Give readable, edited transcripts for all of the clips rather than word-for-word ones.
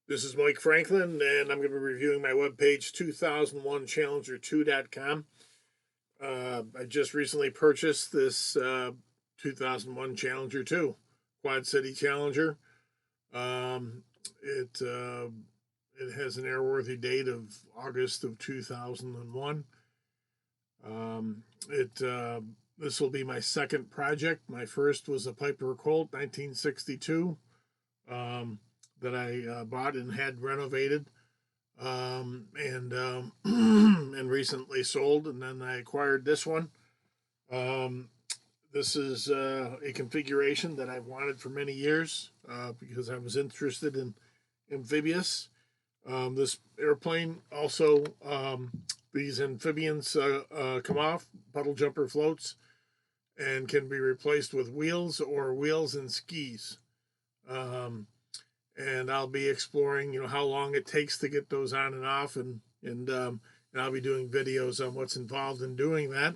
This is Mike Franklin, and I'm going to be reviewing my webpage, 2001challenger2.com. I just recently purchased this 2001 Challenger 2, Quad City Challenger. Um, it has an airworthy date of August of 2001. This will be my second project. My first was a Piper Colt 1962. That I bought and had renovated and recently sold, and then I acquired this one. This is a configuration that I've wanted for many years because I was interested in amphibious. This airplane also, these amphibians come off, puddle jumper floats, and can be replaced with wheels or wheels and skis. And I'll be exploring, how long it takes to get those on and off, and I'll be doing videos on what's involved in doing that.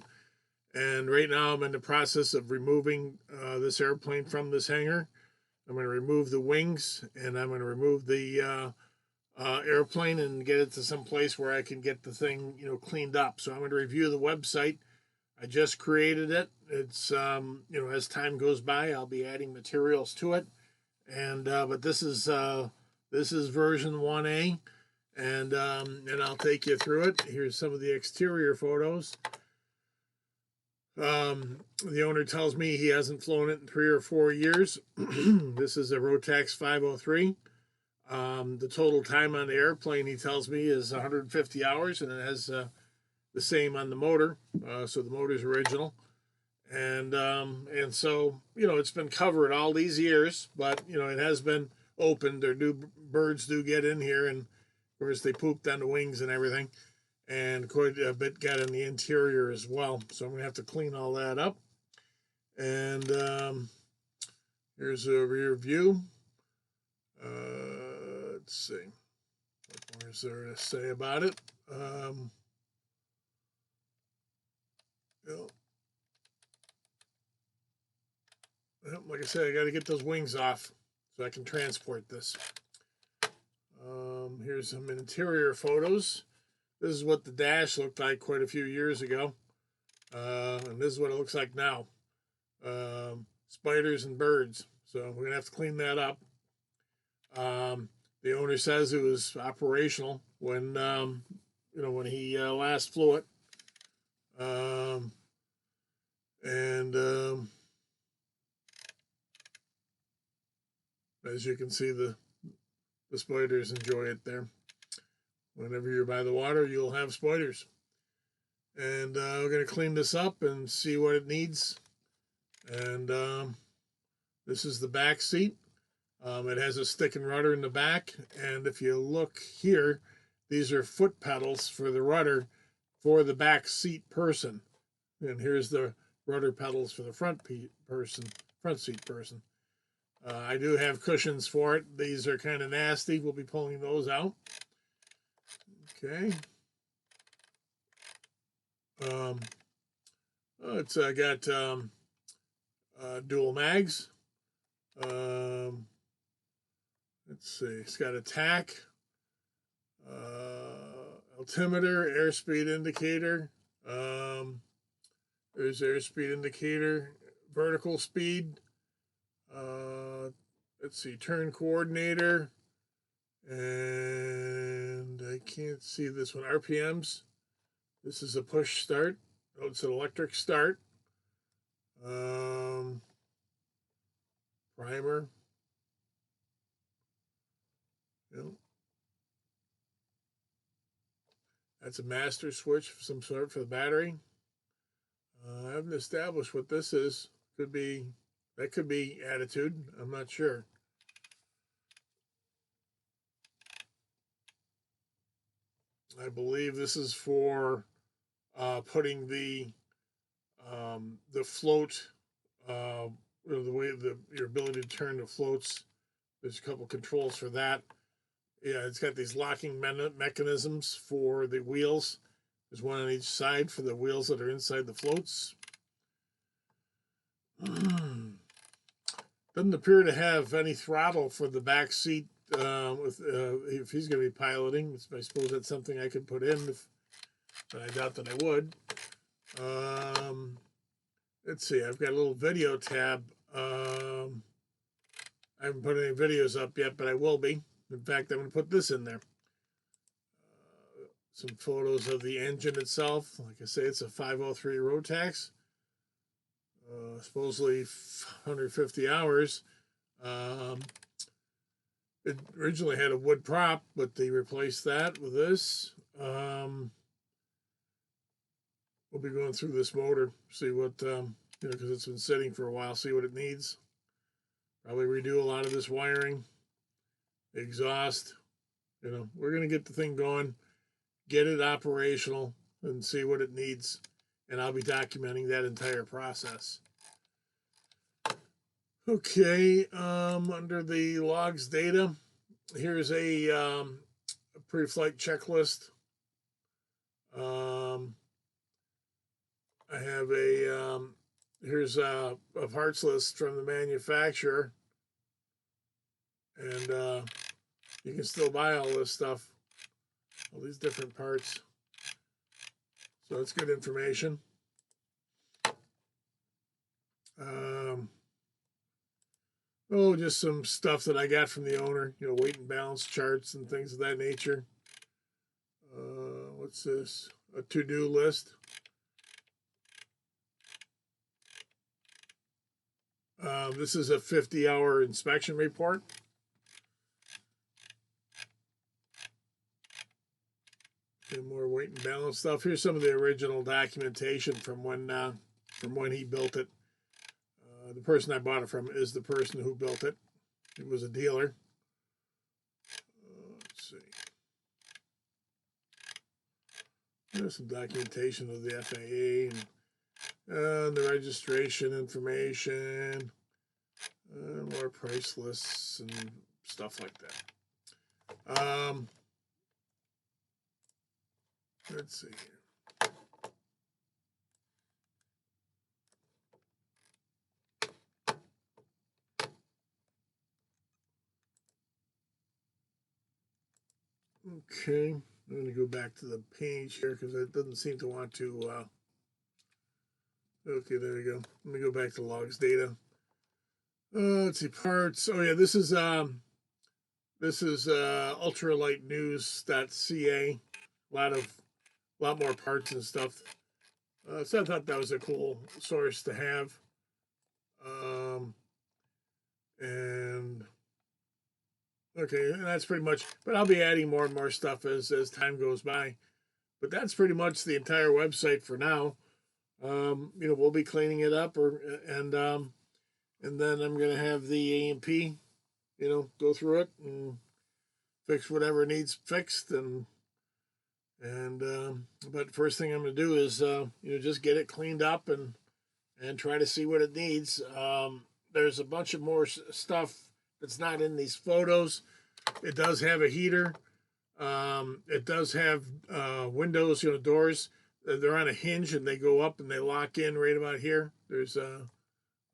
And right now, I'm in the process of removing this airplane from this hangar. I'm going to remove the wings, and I'm going to remove the airplane and get it to some place where I can get the thing, cleaned up. So I'm going to review the website. I just created it. It's as time goes by, I'll be adding materials to it. And but this is version 1A, and I'll take you through it. Here's some of the exterior photos. The owner tells me he hasn't flown it in 3 or 4 years. This is a Rotax 503. The total time on the airplane, he tells me, is 150 hours, and it has the same on the motor. So the motor's original. And so it's been covered all these years, but it has been opened. Their new birds do get in here, and of course they pooped on the wings and everything, and quite a bit got in the interior as well. So I'm gonna have to clean all that up. And here's a rear view. Let's see, what more is there to say about it? Like I said, I got to get those wings off so I can transport this. Here's some interior photos. This is what the dash looked like quite a few years ago. And this is what it looks like now. Spiders and birds. So we're going to have to clean that up. The owner says it was operational when, when he last flew it. As you can see, the spiders enjoy it there. Whenever you're by the water, you'll have spiders. And we're going to clean this up and see what it needs. And this is the back seat. It has a stick and rudder in the back. And if you look here, these are foot pedals for the rudder for the back seat person. And here's the rudder pedals for the front seat person. I do have cushions for it. These are kind of nasty. We'll be pulling those out. Okay. It's got dual mags. Let's see. It's got a tack, altimeter, airspeed indicator. There's airspeed indicator, vertical speed. Let's see, turn coordinator, and I can't see this one. RPMs. This is a push start. Oh, it's an electric start. Primer. Yep. That's a master switch of some sort for the battery. I haven't established what this is. That could be attitude. I'm not sure. I believe this is for putting the float, the way your ability to turn the floats. There's a couple controls for that. Yeah, it's got these locking mechanisms for the wheels. There's one on each side for the wheels that are inside the floats. Doesn't appear to have any throttle for the back seat with if he's going to be piloting. I suppose that's something I could put in, but I doubt that I would. Let's see. I've got a little video tab. I haven't put any videos up yet, but I will be. In fact, I'm going to put this in there. Some photos of the engine itself. Like I say, it's a 503 Rotax. Supposedly 150 hours. It originally had a wood prop, but they replaced that with this. We'll be going through this motor, see what, because it's been sitting for a while, see what it needs. Probably redo a lot of this wiring, exhaust. We're going to get the thing going, get it operational, and see what it needs. And I'll be documenting that entire process. Okay, under the logs data, here's a pre-flight checklist. I have here's a parts list from the manufacturer, and you can still buy all this stuff, all these different parts. So it's good information. Just some stuff that I got from the owner, weight and balance charts and things of that nature. What's this? A to-do list. This is a 50-hour inspection report. And more weight and balance stuff. Here's some of the original documentation from when he built it. The person I bought it from is the person who built it. It was a dealer. Let's see. There's some documentation of the FAA and the registration information, more price lists and stuff like that. Let's see here. Okay, I'm going to go back to the page here because it doesn't seem to want to. Okay, there we go. Let me go back to logs data. Let's see, parts. Oh yeah, this is ultralightnews.ca. A lot more parts and stuff. So I thought that was a cool source to have. And okay, and that's pretty much. But I'll be adding more and more stuff as time goes by. But that's pretty much the entire website for now. We'll be cleaning it up, and then I'm gonna have the A&P, go through it and fix whatever needs fixed, but first thing I'm gonna do is just get it cleaned up and try to see what it needs. There's a bunch of more stuff that's not in these photos. It does have a heater. It does have windows, doors. They're on a hinge and they go up and they lock in right about here. There's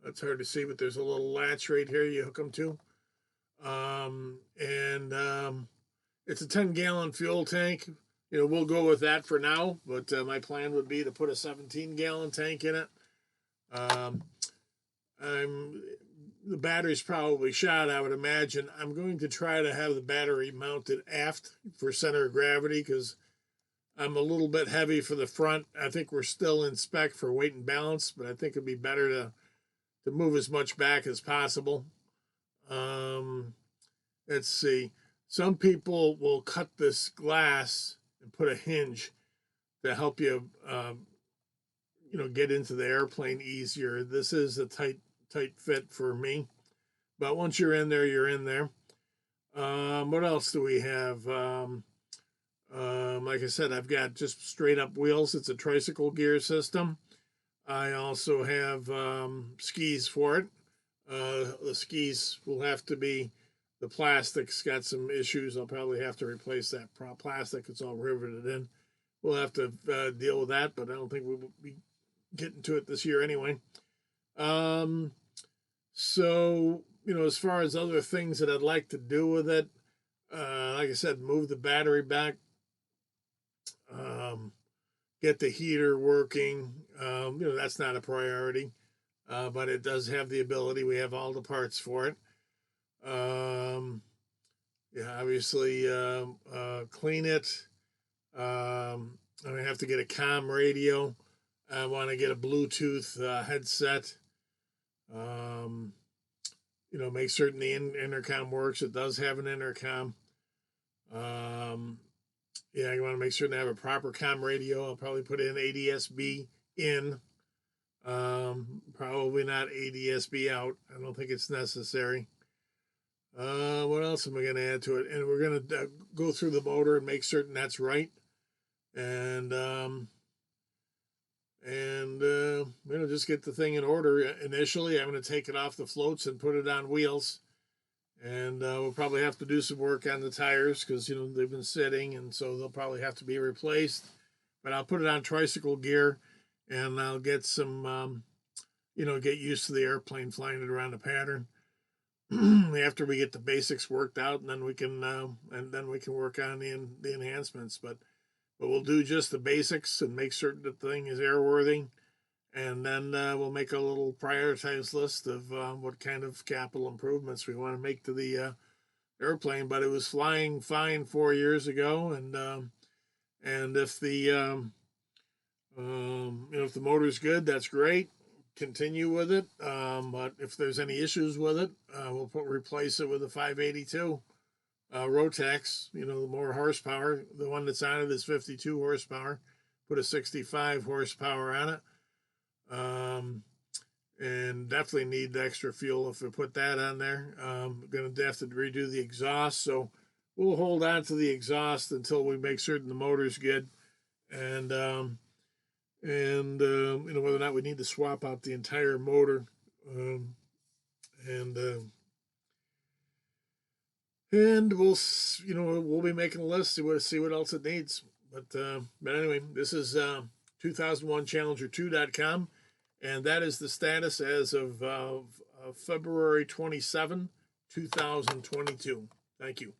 that's hard to see, but there's a little latch right here you hook them to. It's a 10-gallon fuel tank. We'll go with that for now, but my plan would be to put a 17-gallon tank in it. The battery's probably shot, I would imagine. I'm going to try to have the battery mounted aft for center of gravity because I'm a little bit heavy for the front. I think we're still in spec for weight and balance, but I think it'd be better to move as much back as possible. Let's see. Some people will cut this glass and put a hinge to help you, get into the airplane easier. This is a tight fit for me, but once you're in there, you're in there. What else do we have? Like I said, I've got just straight up wheels. It's a tricycle gear system. I also have skis for it. The skis will have to be, the plastic's got some issues. I'll probably have to replace that plastic. It's all riveted in. We'll have to deal with that, but I don't think we'll be getting to it this year anyway. So, as far as other things that I'd like to do with it, like I said, move the battery back, um, get the heater working. That's not a priority, but it does have the ability. We have all the parts for it. Yeah, obviously, clean it. I have to get a comm radio. I want to get a Bluetooth headset. Um, make certain the intercom works. It does have an intercom. Yeah, I want to make certain I have a proper comm radio. I'll probably put in ADSB in. Probably not ADSB out. I don't think it's necessary. What else am I going to add to it? And we're going to go through the motor and make certain that's right. And just get the thing in order. Initially, I'm going to take it off the floats and put it on wheels. And we'll probably have to do some work on the tires because they've been sitting, and so they'll probably have to be replaced. But I'll put it on tricycle gear, and I'll get some get used to the airplane flying it around the pattern. After we get the basics worked out, and then we can work on the enhancements. But we'll do just the basics and make certain the thing is airworthy, and then we'll make a little prioritized list of what kind of capital improvements we want to make to the airplane. But it was flying fine 4 years ago, and if the if the motor's good, that's great. Continue with it. But if there's any issues with it, we'll replace it with a 582 Rotax. The more horsepower. The one that's on it is 52 horsepower. Put a 65 horsepower on it. And definitely need extra fuel if we put that on there. Going to have to redo the exhaust, so we'll hold on to the exhaust until we make certain the motor's good, and whether or not we need to swap out the entire motor, and we'll be making a list to see what else it needs. But anyway, this is 2001Challenger2.com, and that is the status as of February 27, 2022. Thank you.